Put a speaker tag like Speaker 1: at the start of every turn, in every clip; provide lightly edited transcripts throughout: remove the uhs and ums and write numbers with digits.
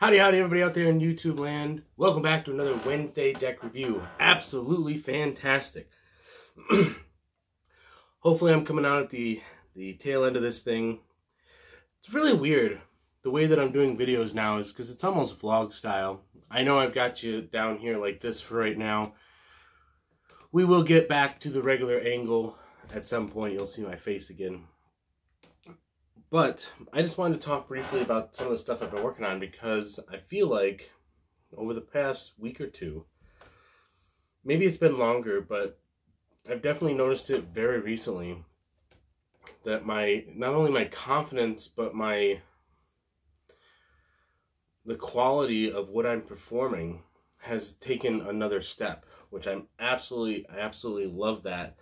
Speaker 1: Howdy everybody out there in YouTube land. Welcome back to another Wednesday deck review. Absolutely fantastic. Hopefully I'm coming out at the tail end of this thing. It's really weird the way that I'm doing videos now is because it's almost vlog style. I know I've got you down here like this for right now. We will get back to the regular angle at some point. You'll see my face again. But I just wanted to talk briefly about some of the stuff I've been working on because I feel like over the past week or two, maybe it's been longer, but I've definitely noticed it very recently that not only my confidence, but the quality of what I'm performing has taken another step, which I absolutely love that.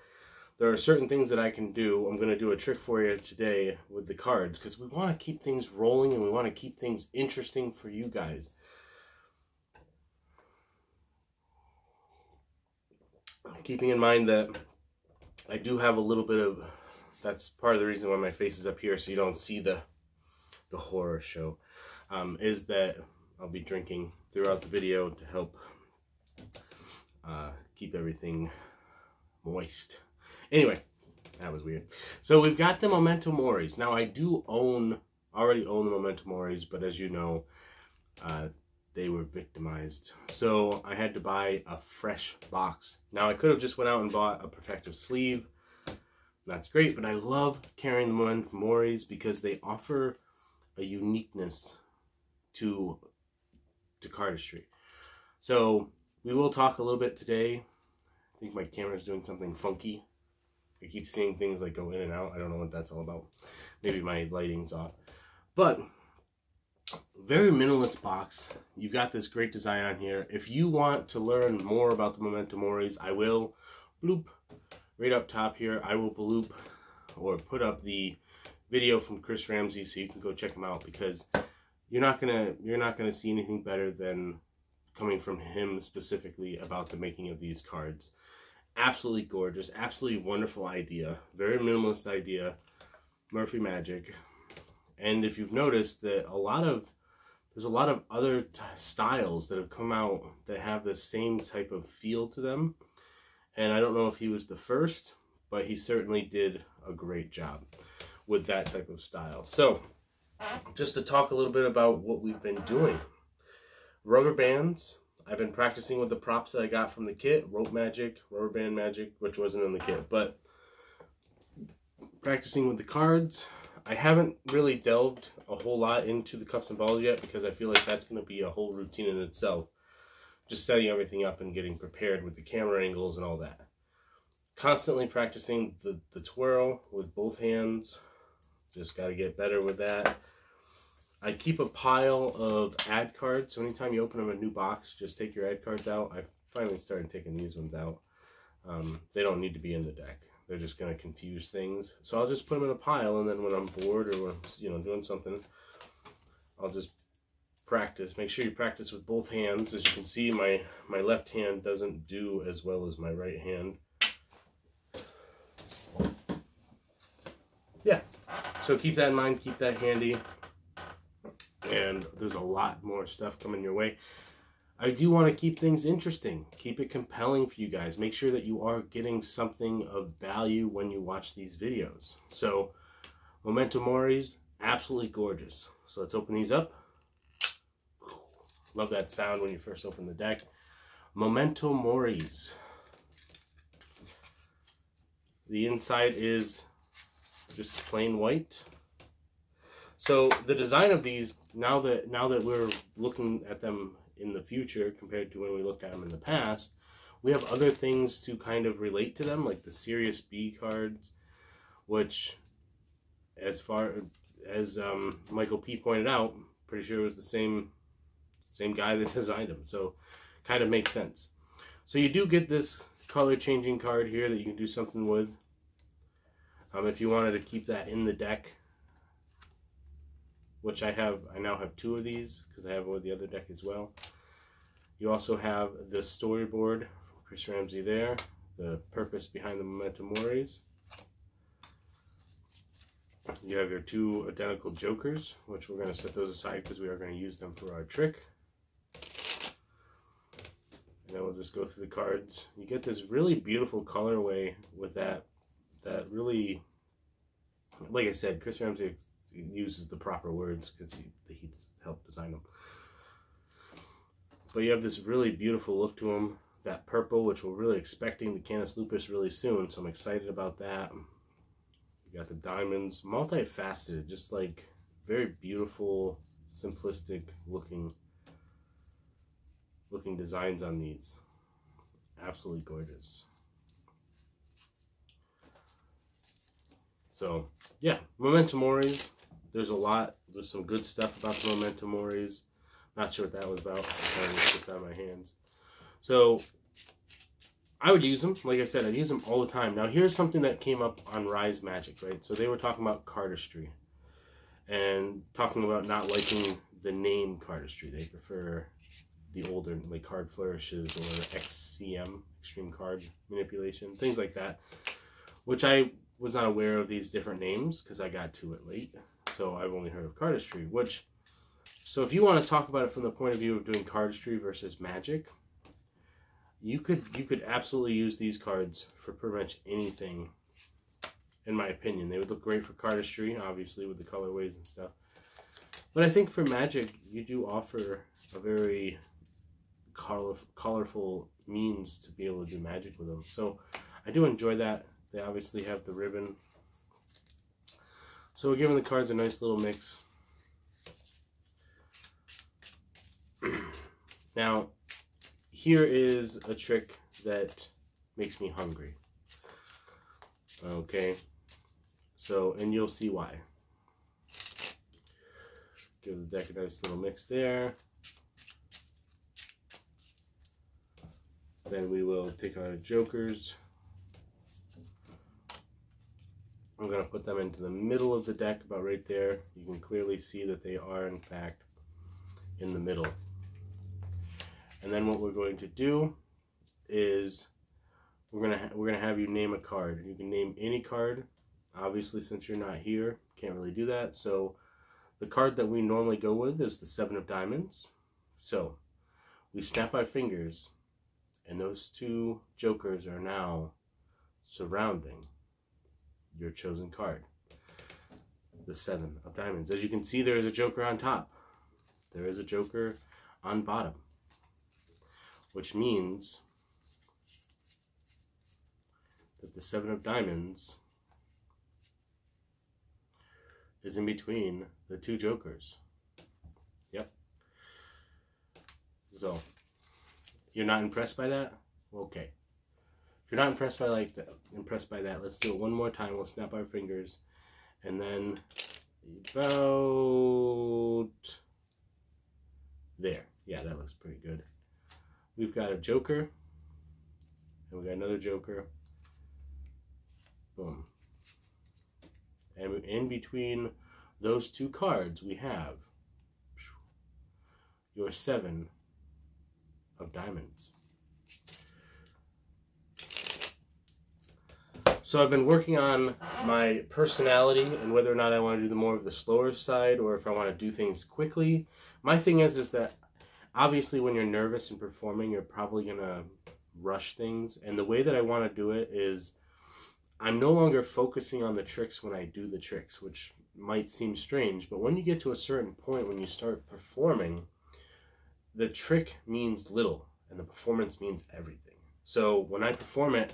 Speaker 1: There are certain things that I can do. I'm going to do a trick for you today with the cards because we want to keep things rolling and we want to keep things interesting for you guys. Keeping in mind that I do have a little bit of, that's part of the reason why my face is up here so you don't see the horror show, is that I'll be drinking throughout the video to help keep everything moist. Anyway, that was weird. So we've got the Momento Moris. Now I do already own the Momento Moris, but as you know, they were victimized. So I had to buy a fresh box. Now I could have just went out and bought a protective sleeve. That's great, but I love carrying the Momento Moris because they offer a uniqueness to cardistry. So we will talk a little bit today. I think my camera's doing something funky. I keep seeing things like go in and out. I don't know what that's all about. Maybe my lighting's off. But very minimalist box. You've got this great design on here. If you want to learn more about the Momento Moris, I will bloop right up top here. I will bloop or put up the video from Chris Ramsey so you can go check him out because you're not gonna see anything better than coming from him specifically about the making of these cards. Absolutely gorgeous, absolutely wonderful idea, very minimalist idea, Murphy magic. And if you've noticed that there's a lot of other styles that have come out that have the same type of feel to them. And I don't know if he was the first, but he certainly did a great job with that type of style. So just to talk a little bit about what we've been doing. Rubber bands. I've been practicing with the props that I got from the kit, rope magic, rubber band magic, which wasn't in the kit, but practicing with the cards. I haven't really delved a whole lot into the cups and balls yet because I feel like that's going to be a whole routine in itself. Just setting everything up and getting prepared with the camera angles and all that. Constantly practicing the twirl with both hands. Just got to get better with that. I keep a pile of ad cards, so anytime you open up a new box, just take your ad cards out. I've finally started taking these ones out. They don't need to be in the deck. They're just going to confuse things. So I'll just put them in a pile, and then when I'm bored or doing something, I'll just practice. Make sure you practice with both hands. As you can see, my left hand doesn't do as well as my right hand. Yeah, so keep that in mind, keep that handy. And there's a lot more stuff coming your way. I do want to keep things interesting. Keep it compelling for you guys. Make sure that you are getting something of value when you watch these videos. So, Momento Moris, absolutely gorgeous. So let's open these up. Love that sound when you first open the deck. Momento Moris. The inside is just plain white. So the design of these, now that we're looking at them in the future compared to when we looked at them in the past, we have other things to kind of relate to them, like the Serious B cards, which, as far as Michael P. pointed out, pretty sure it was the same guy that designed them, so kind of makes sense. So you do get this color changing card here that you can do something with. If you wanted to keep that in the deck, which I now have two of these because I have one with the other deck as well. You also have the storyboard from Chris Ramsey there, the purpose behind the Momento Moris. You have your two identical jokers, which we're going to set those aside because we are going to use them for our trick. And then we'll just go through the cards. You get this really beautiful colorway with that really, like I said, Chris Ramsey uses the proper words because he's helped design them. But you have this really beautiful look to them. That purple, which we're really expecting the Canis Lupus really soon, so I'm excited about that. You got the diamonds, multifaceted, just like very beautiful, simplistic looking designs on these. Absolutely gorgeous. So yeah, Momento Moris. There's some good stuff about the Momento Moris. Not sure what that was about. I'm trying to get that out of my hands. So I would use them. Like I said, I'd use them all the time. Now here's something that came up on Rise Magic, right? So they were talking about cardistry and talking about not liking the name cardistry. They prefer the older, like card flourishes or XCM, extreme card manipulation, things like that, which I was not aware of these different names because I got to it late. So I've only heard of cardistry, so if you want to talk about it from the point of view of doing cardistry versus magic, you could absolutely use these cards for pretty much anything, in my opinion. They would look great for cardistry, obviously, with the colorways and stuff. But I think for magic, you do offer a very colorful means to be able to do magic with them. So I do enjoy that. They obviously have the ribbon. So we're giving the cards a nice little mix. Now, here is a trick that makes me hungry. Okay, so, and you'll see why. Give the deck a nice little mix there. Then we will take our jokers. I'm going to put them into the middle of the deck, about right there. You can clearly see that they are, in fact, in the middle. And then what we're going to do is we're gonna have you name a card. You can name any card. Obviously, since you're not here, can't really do that. So the card that we normally go with is the 7 of Diamonds. So we snap our fingers, and those two jokers are now surrounding your chosen card, the 7 of Diamonds. As you can see, there is a joker on top. There is a joker on bottom, which means that the 7 of Diamonds is in between the two jokers. Yep. So, you're not impressed by that? Okay. If you're not impressed by that, let's do it one more time. We'll snap our fingers, and then about there. Yeah, that looks pretty good. We've got a joker, and we got another joker. Boom. And in between those two cards, we have your 7 of Diamonds. So I've been working on my personality and whether or not I want to do more of the slower side or if I want to do things quickly. My thing is that obviously when you're nervous and performing, you're probably going to rush things. And the way that I want to do it is I'm no longer focusing on the tricks when I do the tricks, which might seem strange. But when you get to a certain point, when you start performing, the trick means little and the performance means everything. So when I perform it,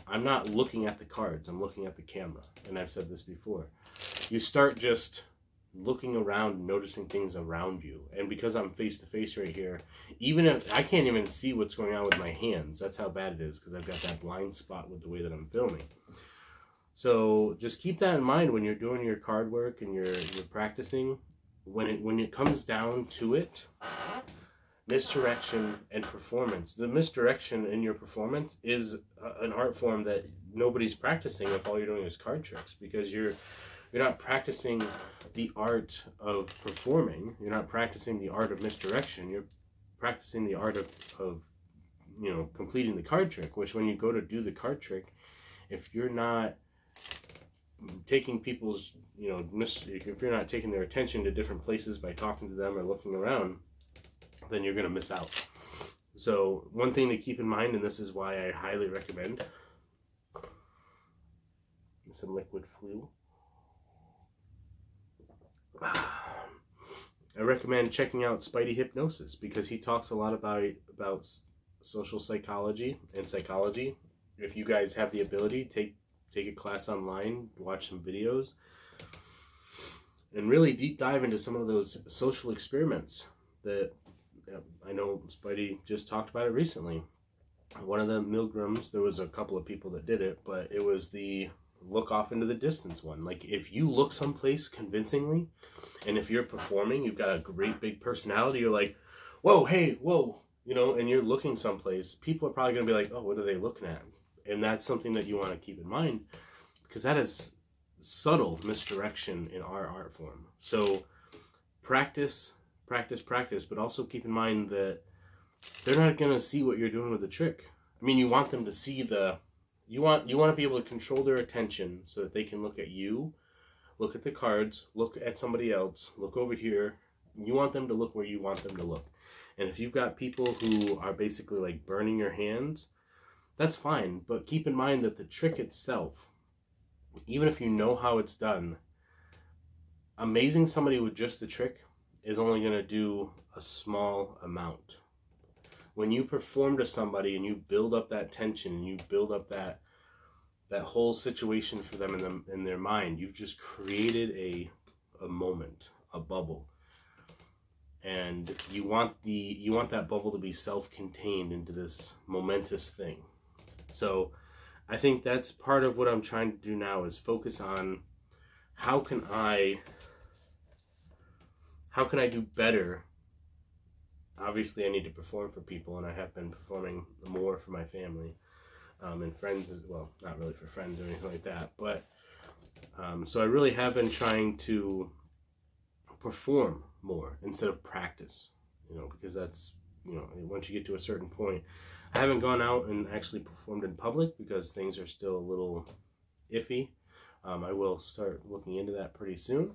Speaker 1: I'm not looking at the cards, I'm looking at the camera. And I've said this before. You start just looking around, noticing things around you. And because I'm face to face right here, even if I can't even see what's going on with my hands, that's how bad it is, because I've got that blind spot with the way that I'm filming. So just keep that in mind when you're doing your card work and you're practicing. When it comes down to it, misdirection and performance. The misdirection in your performance is an art form that nobody's practicing if all you're doing is card tricks, because you're not practicing the art of performing. You're not practicing the art of misdirection. You're practicing the art of completing the card trick, which when you go to do the card trick, if you're not taking people's, if you're not taking their attention to different places by talking to them or looking around, then you're going to miss out. So one thing to keep in mind, and this is why I highly recommend some liquid fuel. I recommend checking out Spidey Hypnosis, because he talks a lot about social psychology and psychology. If you guys have the ability, take a class online, watch some videos, and really deep dive into some of those social experiments that I know Spidey just talked about it recently. One of the Milgrams, there was a couple of people that did it, but it was the look off into the distance one. Like, if you look someplace convincingly, and if you're performing, you've got a great big personality, you're like, whoa, hey, whoa, and you're looking someplace, people are probably going to be like, oh, what are they looking at? And that's something that you want to keep in mind, because that is subtle misdirection in our art form. So practice, but also keep in mind that they're not going to see what you're doing with the trick. I mean, you want them to see you want to be able to control their attention so that they can look at you, look at the cards, look at somebody else, look over here. You want them to look where you want them to look. And if you've got people who are basically like burning your hands, that's fine. But keep in mind that the trick itself, even if you know how it's done, amazing somebody with just the trick is only going to do a small amount. When you perform to somebody and you build up that tension and you build up that whole situation for them in their mind, you've just created a moment, a bubble. And you want that bubble to be self-contained into this momentous thing. So I think that's part of what I'm trying to do now, is focus on how can I do better. Obviously, I need to perform for people, and I have been performing more for my family and friends as well. Not really for friends or anything like that, but so I really have been trying to perform more instead of practice, because that's, once you get to a certain point. I haven't gone out and actually performed in public because things are still a little iffy. I will start looking into that pretty soon,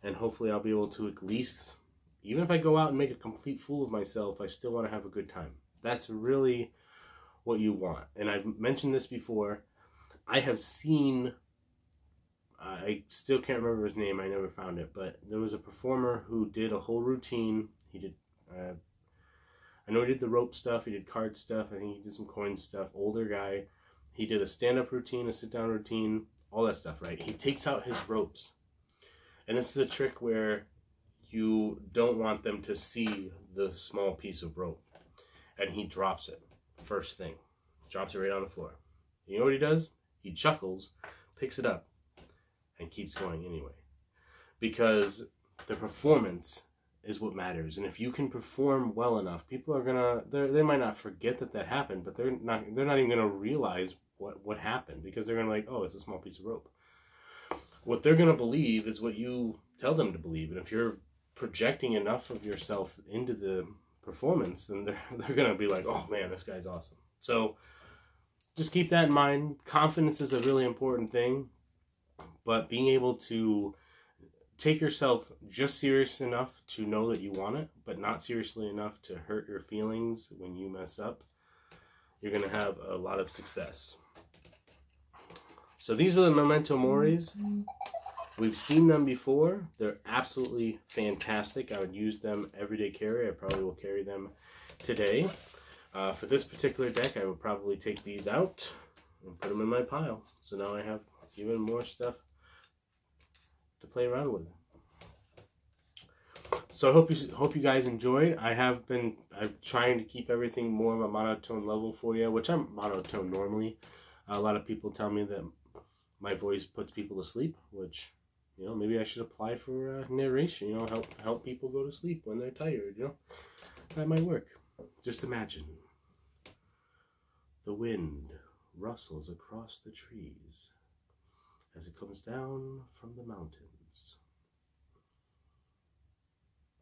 Speaker 1: and hopefully I'll be able to at least, even if I go out and make a complete fool of myself, I still want to have a good time. That's really what you want. And I've mentioned this before. I have seen, I still can't remember his name, I never found it, but there was a performer who did a whole routine. He did, I know he did the rope stuff, he did card stuff, I think he did some coin stuff, older guy. He did a stand-up routine, a sit-down routine, all that stuff, right? He takes out his ropes. And this is a trick where you don't want them to see the small piece of rope. And he drops it, first thing. Drops it right on the floor. You know what he does? He chuckles, picks it up, and keeps going anyway. Because the performance is what matters. And if you can perform well enough, people are gonna, they might not forget that happened, but they're not even gonna realize what happened, because they're gonna like, oh, it's a small piece of rope. What they're gonna believe is what you tell them to believe. And if you're projecting enough of yourself into the performance, then they're gonna be like, oh man, this guy's awesome. So just keep that in mind. Confidence is a really important thing, but being able to take yourself just serious enough to know that you want it, but not seriously enough to hurt your feelings when you mess up, you're gonna have a lot of success. So these are the Memento Moris. We've seen them before. They're absolutely fantastic. I would use them everyday carry. I probably will carry them today. For this particular deck, I would probably take these out and put them in my pile. So now I have even more stuff to play around with. So I hope you guys enjoyed. I'm trying to keep everything more of a monotone level for you, which I'm monotone normally. A lot of people tell me that my voice puts people to sleep, which, maybe I should apply for narration, help people go to sleep when they're tired, That might work. Just imagine. The wind rustles across the trees as it comes down from the mountains.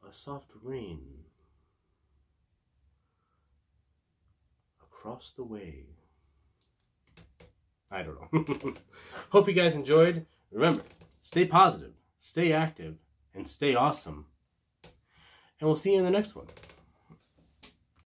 Speaker 1: A soft rain across the way. I don't know. Hope you guys enjoyed. Remember, stay positive, stay active, and stay awesome. And we'll see you in the next one.